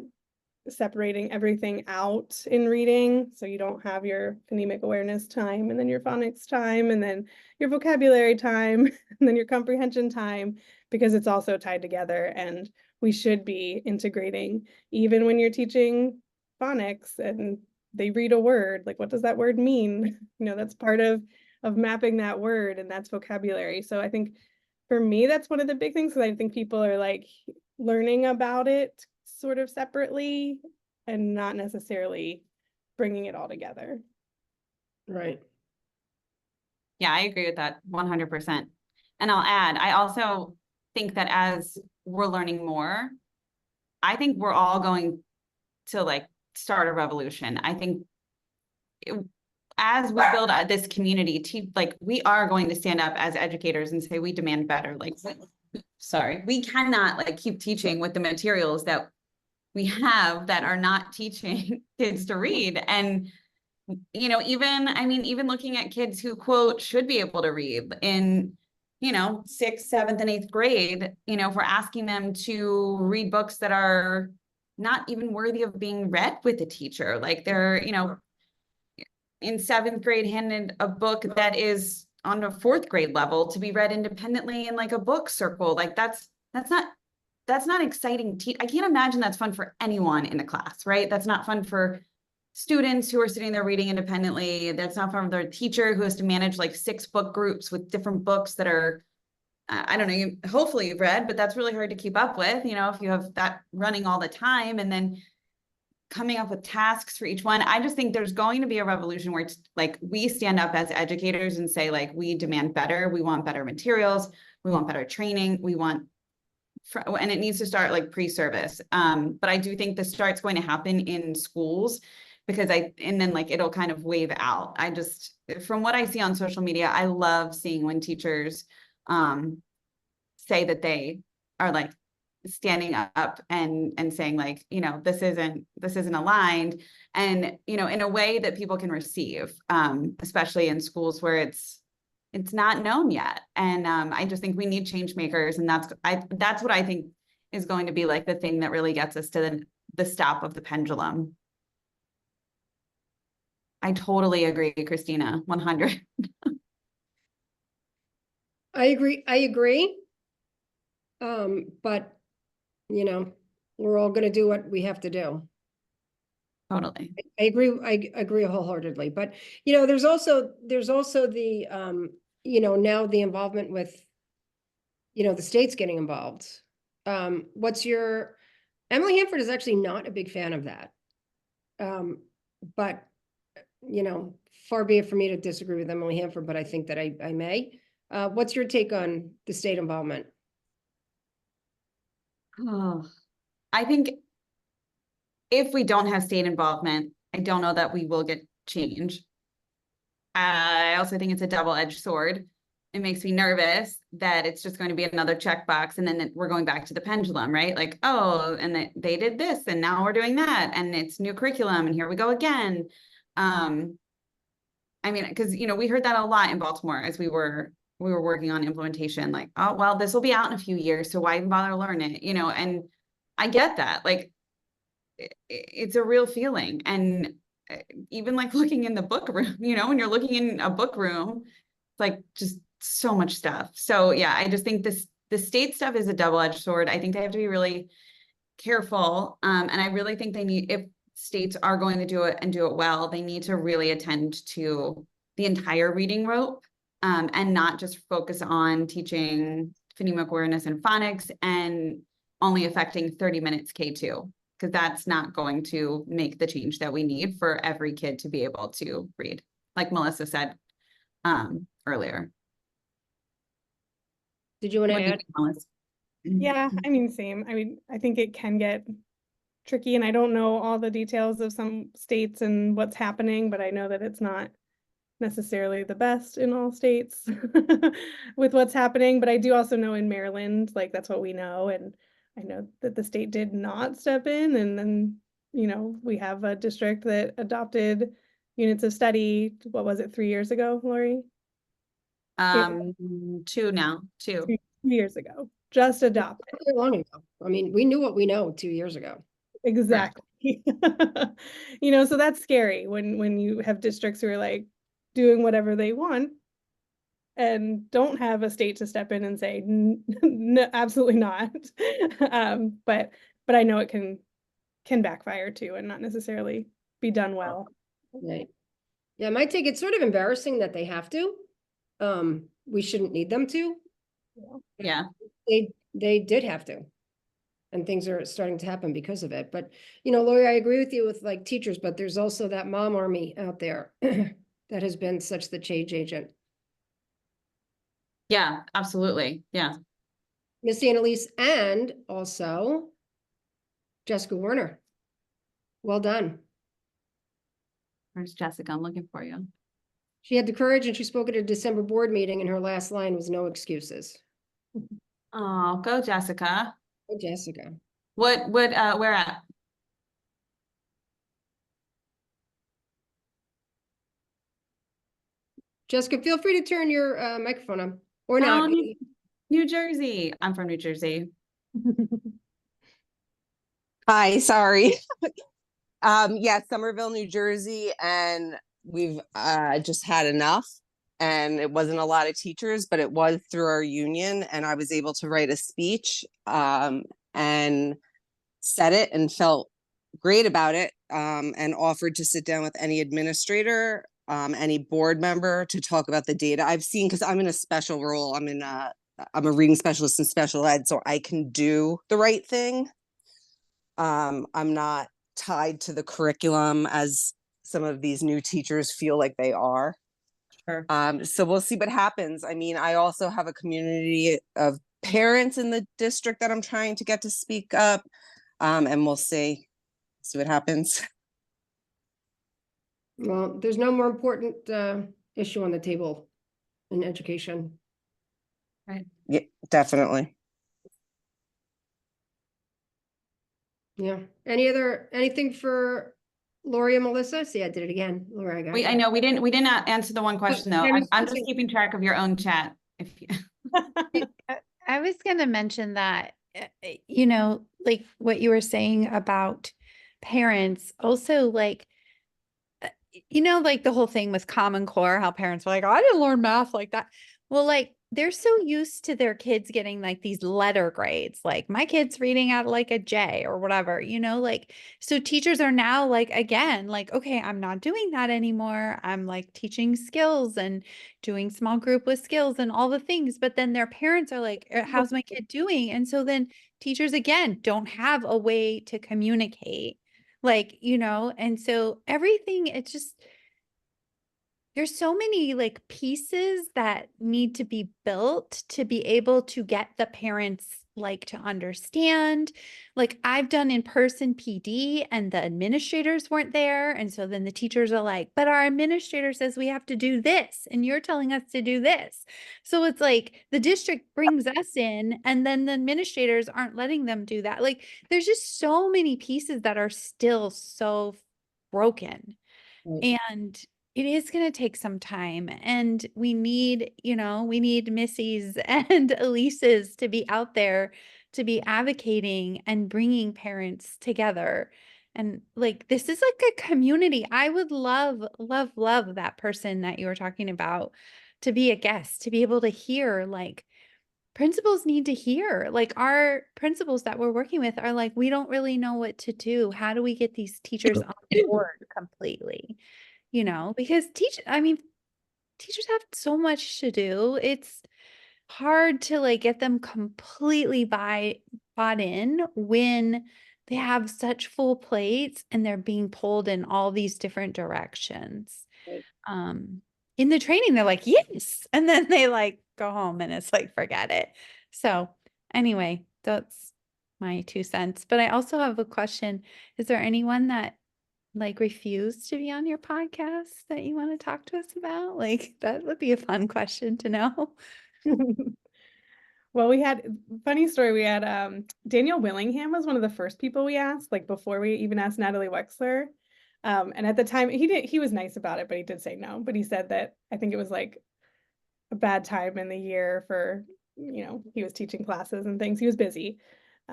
separating everything out in reading. So you don't have your phonemic awareness time and then your phonics time and then your vocabulary time and then your comprehension time, because it's also tied together. And we should be integrating, even when you're teaching phonics and they read a word, like what does that word mean? That's part of mapping that word, and that's vocabulary. So I think for me, that's one of the big things, because I think people are learning about it sort of separately and not necessarily bringing it all together. Right. Yeah, I agree with that 100%. And I'll add, I also think that as we're learning more, I think we're all going to start a revolution. I think as we build this community, we are going to stand up as educators and say, we demand better. We cannot keep teaching with the materials that we have that are not teaching kids to read. And, even looking at kids who quote should be able to read in, 6th, 7th, and 8th grade, if we're asking them to read books that are not even worthy of being read with a teacher, they're, in 7th grade handed a book that is on a 4th grade level to be read independently in a book circle. That's not that's not exciting. I can't imagine that's fun for anyone in the class, right? That's not fun for students who are sitting there reading independently. That's not fun for their teacher who has to manage like 6 book groups with different books that are, I don't know, hopefully you've read, but that's really hard to keep up with, you know, if you have that running all the time and then coming up with tasks for each one. I just think there's going to be a revolution where it's like we stand up as educators and say, like, we demand better, we want better materials, we want better training, we want, and it needs to start like pre-service. But I do think the start's going to happen in schools because and then like it'll kind of wave out. I just, from what I see on social media, I love seeing when teachers say that they are like standing up and saying like, you know, this isn't aligned, and, you know, in a way that people can receive, especially in schools where it's not known yet. And I just think we need change makers, and that's what I think is going to be like the thing that really gets us to the stop of the pendulum. I totally agree, Christina, 100. I agree. But, you know, we're all gonna do what we have to do. Totally. I agree wholeheartedly, but, you know, there's also the, you know, now the involvement with, you know, the state's getting involved. Emily Hanford is actually not a big fan of that. But, you know, far be it for me to disagree with Emily Hanford, but I think that I may. What's your take on the state involvement? Oh, I think if we don't have state involvement, I don't know that we will get change. I also think it's a double-edged sword. It makes me nervous that it's just going to be another checkbox, and then we're going back to the pendulum, right? Like, oh, and they did this, and now we're doing that, and it's new curriculum, and here we go again. I mean, because, you know, we heard that a lot in Baltimore as we were working on implementation, like, oh, well, this will be out in a few years, so why even bother to learn it, you know? And I get that, like, it's a real feeling. And even like looking in the book room, you know, when you're looking in a book room, it's like just so much stuff. So yeah, I just think the state stuff is a double-edged sword. I think they have to be really careful. And I really think if states are going to do it and do it well, they need to really attend to the entire reading rope, and not just focus on teaching phonemic awareness and phonics and only affecting 30 minutes K2, because that's not going to make the change that we need for every kid to be able to read, like Melissa said earlier. Did you want to What do you add? think, Melissa? Yeah, I mean, same. I mean, I think it can get tricky, and I don't know all the details of some states and what's happening, but I know that it's not necessarily the best in all states with what's happening. But I do also know in Maryland, like, that's what we know. And I know that the state did not step in. And then, you know, we have a district that adopted units of study. What was it, 3 years ago, Lori? 2 2 years ago, just adopted. Not very long ago. I mean, we knew what we know 2 years ago. Exactly. You know, so that's scary when you have districts who are like doing whatever they want and don't have a state to step in and say, no, absolutely not. But I know it can backfire too, and not necessarily be done well. Right. Yeah, my take, it's sort of embarrassing that they have to. We shouldn't need them to. Yeah. They did have to. And things are starting to happen because of it. But, you know, Lori, I agree with you with like teachers, but there's also that mom army out there that has been such the change agent. Yeah, absolutely. Yeah. Miss Annalise, and also Jessica Warner. Well done. Where's Jessica? I'm looking for you. She had the courage and she spoke at a December board meeting, and her last line was no excuses. Oh, go Jessica. Oh, Jessica. Where at? Jessica, feel free to turn your microphone on or Oh, not. New Jersey. I'm from New Jersey. Hi, sorry. Yeah, Somerville, New Jersey, and we've just had enough. And it wasn't a lot of teachers, but it was through our union, and I was able to write a speech and said it and felt great about it, and offered to sit down with any administrator, any board member to talk about the data I've seen, because I'm in a special role. I'm a reading specialist in special ed, so I can do the right thing. I'm not tied to the curriculum as some of these new teachers feel like they are. Sure. So we'll see what happens. I mean, I also have a community of parents in the district that I'm trying to get to speak up. And we'll see what happens. Well, there's no more important issue on the table in education. Yeah, definitely. Yeah. Anything for Lori and Melissa? See, I did it again. Lori, I got I you. know we didn't answer the one question though. I'm I'm just thinking- keeping track of your own chat. If you I was going to mention that, you know, like what you were saying about parents, also like, you know, like the whole thing with Common Core, how parents were like, oh, I didn't learn math like that. Well, like they're so used to their kids getting like these letter grades, like my kid's reading at like a J or whatever, you know, like, so teachers are now like, again, like, okay, I'm not doing that anymore. I'm like teaching skills and doing small group with skills and all the things. But then their parents are like, how's my kid doing? And so then teachers, again, don't have a way to communicate, like, you know, and so everything, it's just, there's so many like pieces that need to be built to be able to get the parents like to understand. Like I've done in-person PD and the administrators weren't there. And so then the teachers are like, but our administrator says we have to do this and you're telling us to do this. So it's like the district brings us in and then the administrators aren't letting them do that. Like there's just so many pieces that are still so broken. Right. And it is going to take some time, and we need, you know, we need Missy's and Elise's to be out there to be advocating and bringing parents together. And like, this is like a community. I would love, love, love that person that you were talking about to be a guest, to be able to hear, like, principals need to hear, like our principals that we're working with are like, we don't really know what to do. How do we get these teachers on board completely? You know, because teachers have so much to do. It's hard to like get them completely bought in when they have such full plates and they're being pulled in all these different directions. Right. In the training, they're like, yes. And then they like go home and it's like, forget it. So anyway, that's my 2 cents. But I also have a question. Is there anyone that like refused to be on your podcast that you want to talk to us about? Like that would be a fun question to know. Well, we had funny story. We had Daniel Willingham was one of the first people we asked, like before we even asked Natalie Wexler. And at the time he was nice about it, but he did say no. But he said that I think it was like a bad time in the year for, you know, he was teaching classes and things. He was busy.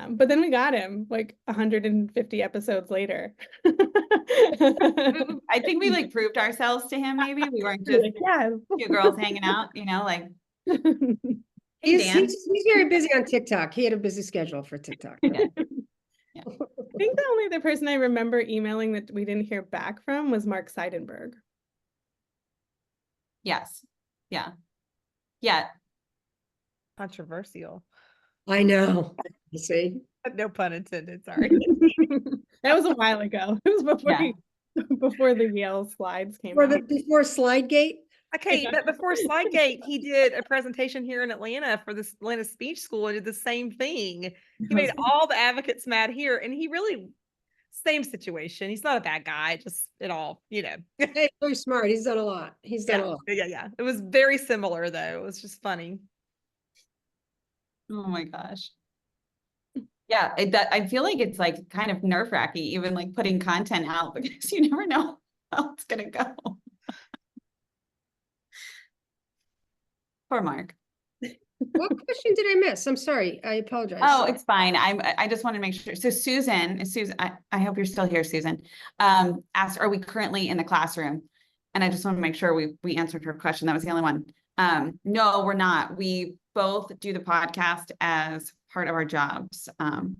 But then we got him like 150 episodes later. I think we like proved ourselves to him. Maybe we weren't just Like, yeah. two girls hanging out, you know, like. Hey, He's, Dan. he's very busy on TikTok. He had a busy schedule for TikTok. I think the only other person I remember emailing that we didn't hear back from was Mark Seidenberg. Yes. Yeah. Yeah. Controversial. I know. You see? No pun intended, sorry. That was a while ago. It was before Yeah. before the Yale slides came Before, out. before Slidegate. Okay, but before Slidegate, he did a presentation here in Atlanta for this Atlanta Speech School and did the same thing. He made all the advocates mad here, and he really, same situation. He's not a bad guy, just it all, you know. Hey, very smart. He's done a lot. He's done a lot. Yeah. It was very similar though. It was just funny. Oh my gosh. Yeah, I feel like it's like kind of nerve-wracking, even like putting content out because you never know how it's gonna go. Poor Mark. What question did I miss? I'm sorry. I apologize. Oh, it's fine. I just want to make sure. So Susan, I hope you're still here, Susan. Asked, are we currently in the classroom? And I just want to make sure we answered her question. That was the only one. No, we're not. We both do the podcast as part of our jobs,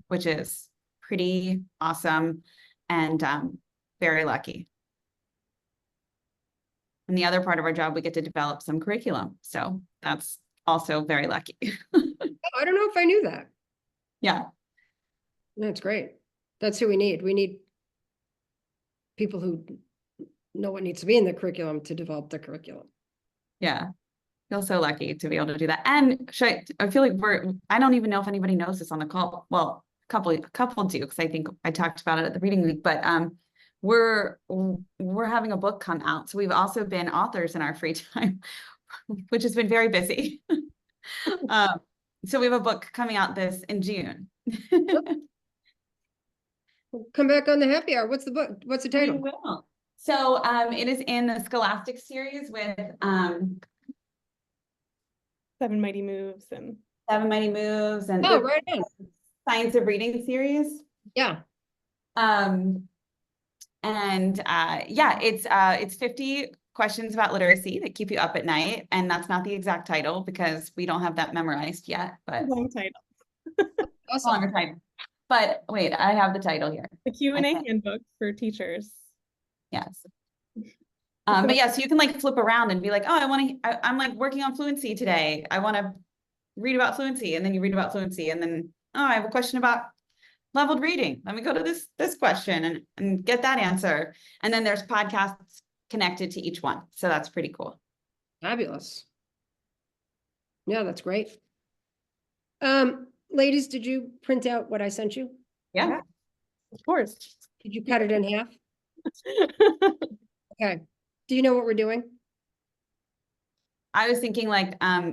which is pretty awesome and very lucky. And the other part of our job, we get to develop some curriculum. So that's also very lucky. I don't know if I knew that. Yeah. That's great. That's who we need. We need people who know what needs to be in the curriculum to develop the curriculum. Yeah. Feel so lucky to be able to do that. And I feel like I don't even know if anybody knows this on the call. Well, a couple do, because I think I talked about it at the reading week, but we're having a book come out. So we've also been authors in our free time, which has been very busy. So we have a book coming out in June. Come back on the happy hour. What's the book? What's the We title? will. So it is in the Scholastic series with 7 Mighty Moves and 7 Mighty Moves and Oh, the right on. Science of Reading series. Yeah. Yeah, it's 50 questions about literacy that keep you up at night. And that's not the exact title because we don't have that memorized yet, but long title. Awesome. longer title. But wait, I have the title here. The Q&A Okay. handbook for teachers. Yes. But yeah, so you can like flip around and be like, oh, I'm like working on fluency today. I want to read about fluency. And then you read about fluency. And then, oh, I have a question about leveled reading. Let me go to this question and get that answer. And then there's podcasts connected to each one. So that's pretty cool. Fabulous. Yeah, that's great. Ladies, did you print out what I sent you? Yeah. Of course. Did you cut it in half? Okay. Do you know what we're doing? I was thinking like a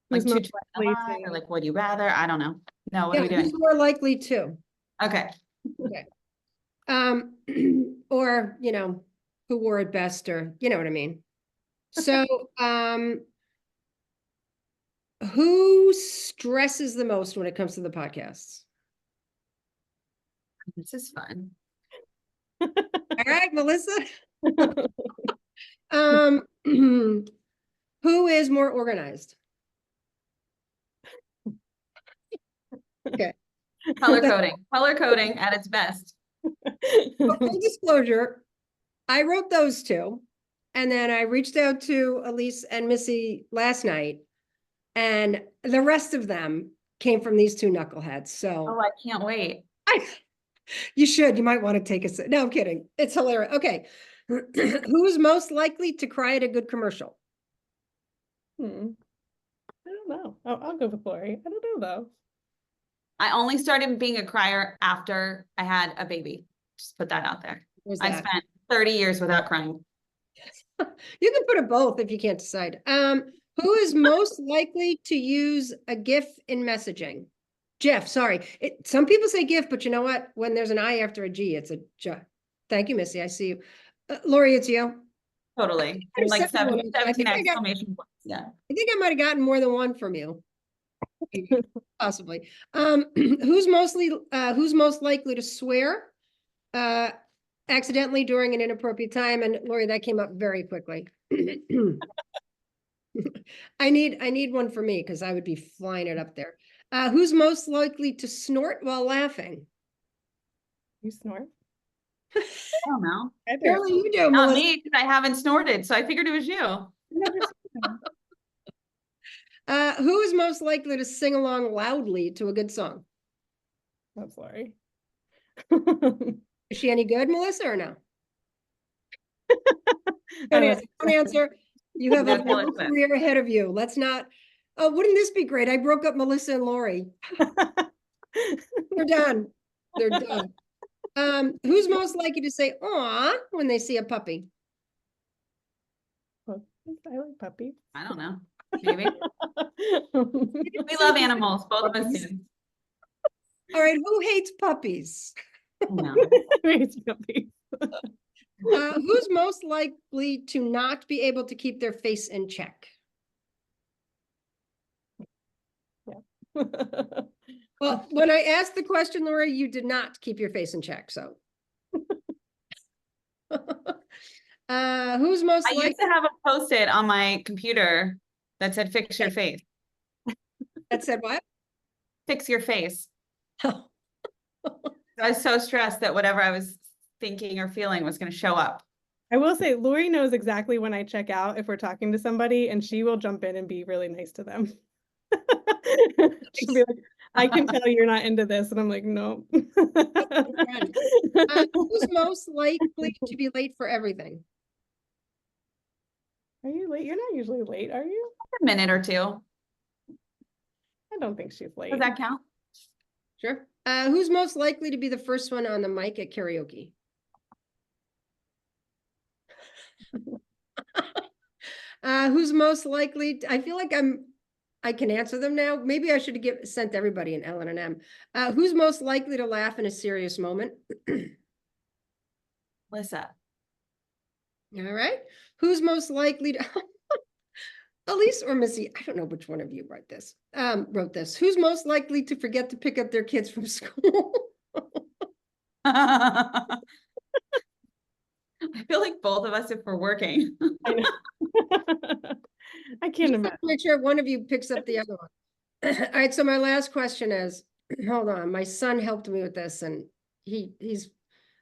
Who's two most to likely one, to- or like would you rather? I don't know. No, what are we Yeah, who's doing? more likely to? Okay. Or, who wore it best, or you know what I mean? So, who stresses the most when it comes to the podcasts? This is fun. All right, Melissa. Who is more organized? Okay. Color coding at its best. Full disclosure, I wrote those two, and then I reached out to Elise and Missy last night, and the rest of them came from these two knuckleheads. So Oh, I can't wait. you might want to take a no, I'm kidding. It's hilarious. Okay. Who's most likely to cry at a good commercial? I don't know. I'll go with Lori. I don't know though. I only started being a crier after I had a baby. Just put that out there. Where's I that? spent 30 years without crying. You can put it both if you can't decide. Who is most likely to use a GIF in messaging? Jeff, sorry. Some people say GIF, but you know what? When there's an I after a G, it's a J. Thank you, Missy. I see you. Lori, it's you. Totally. I Like said one. I 17 think I got- exclamation points. Yeah. I think I might have gotten more than one from you. Possibly. Who's most likely to swear accidentally during an inappropriate time? And Lori, that came up very quickly. I need one for me because I would be flying it up there. Who's most likely to snort while laughing? You snort? I don't know. I do. Apparently you do, Not Melissa. me, because I haven't snorted, so I figured it was you. Who is most likely to sing along loudly to a good song? That's Lori. Is she any good, Melissa, or no? I Don't don't answer. Don't answer. You have a That's long Melissa. career ahead of you. Let's not. Oh, wouldn't this be great? I broke up Melissa and Lori. They're done. They're done. Who's most likely to say "aw" when they see a puppy? I like puppies. I don't know. Maybe. We love animals, both of us do. All right, who hates puppies? No. Hates puppies. Who's most likely to not be able to keep their face in check? Well, when I asked the question, Lori, you did not keep your face in check, so. Who's most I used likely, to have a Post-it on my computer that said, fix your face, that said what? fix your face. I was so stressed that whatever I was thinking or feeling was going to show up. I will say Lori knows exactly when I check out if we're talking to somebody, and she will jump in and be really nice to them. She'll be like, I can tell you're not into this. And I'm like, no. Who's most likely to be late for everything? Are you late? You're not usually late, are you? A minute or two. I don't think she's late. Does that count? Sure. Who's most likely to be the first one on the mic at karaoke? Who's most likely, I feel like I can answer them now. Maybe I should have sent everybody an L and an M. Who's most likely to laugh in a serious moment? Lisa. All right. Who's most likely to, Elise or Missy? I don't know which one of you wrote this. Who's most likely to forget to pick up their kids from school? I feel like both of us if we're working. I know. I can't imagine. Make sure one of you picks up the other one. All right, so my last question is, hold on, my son helped me with this and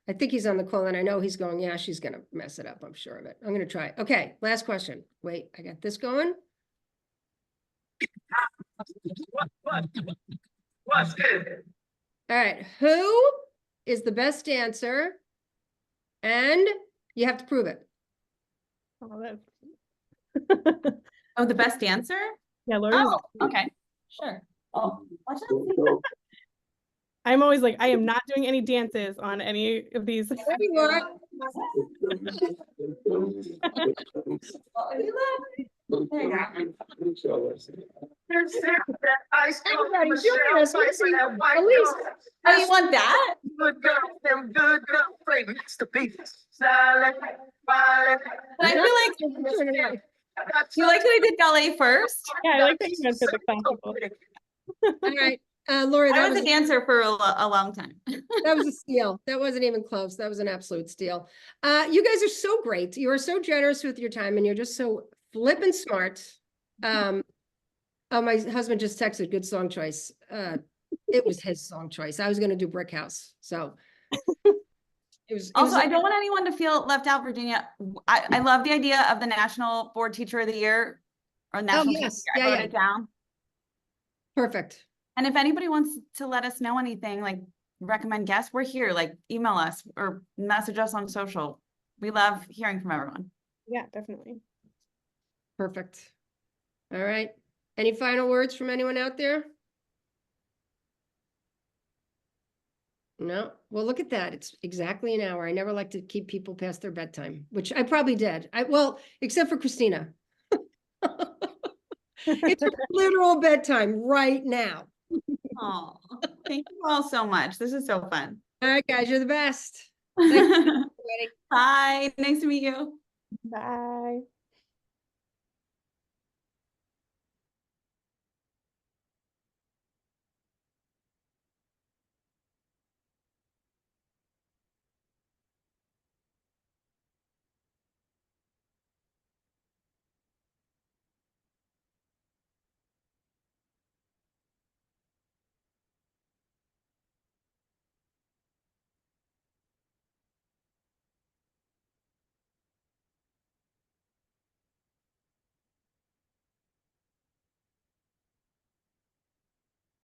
I think he's on the call and I know he's going, yeah, she's gonna mess it up, I'm sure of it. I'm gonna try. Okay, last question. Wait, I got this going. All right, who is the best dancer? And you have to prove it. Oh, that's... Oh, the best dancer? Yeah, Lori's. Oh, okay. Sure. Oh, watch out. I'm always like, I am not doing any dances on any of these. There you are. There you go. Everybody, join us. Let's see. Elise. Oh, you want that? I feel like you like that I did ballet first. Yeah, I like that you went for the classical. All right, Lori, I that was was a dancer for a long time. that was a steal. That wasn't even close. That was an absolute steal. You guys are so great. You are so generous with your time and you're just so flippin' smart. Oh, my husband just texted, good song choice. It was his song choice. I was going to do Brick House. So Also, I don't want anyone to feel left out, Virginia. I love the idea of the National Board Teacher of the Year or National Teacher of yes. the Year. I Yeah, wrote it down. Perfect. And if anybody wants to let us know anything, like recommend guests, we're here, like email us or message us on social. We love hearing from everyone. Yeah, definitely. Perfect. All right. Any final words from anyone out there? No. Well, look at that. It's exactly an hour. I never like to keep people past their bedtime, which I probably did. Well, except for Christina. It's her literal bedtime right now. Oh, thank you all so much. This is so fun. All right, guys, you're the best. Thanks, everybody. Bye. Nice to meet you. Bye.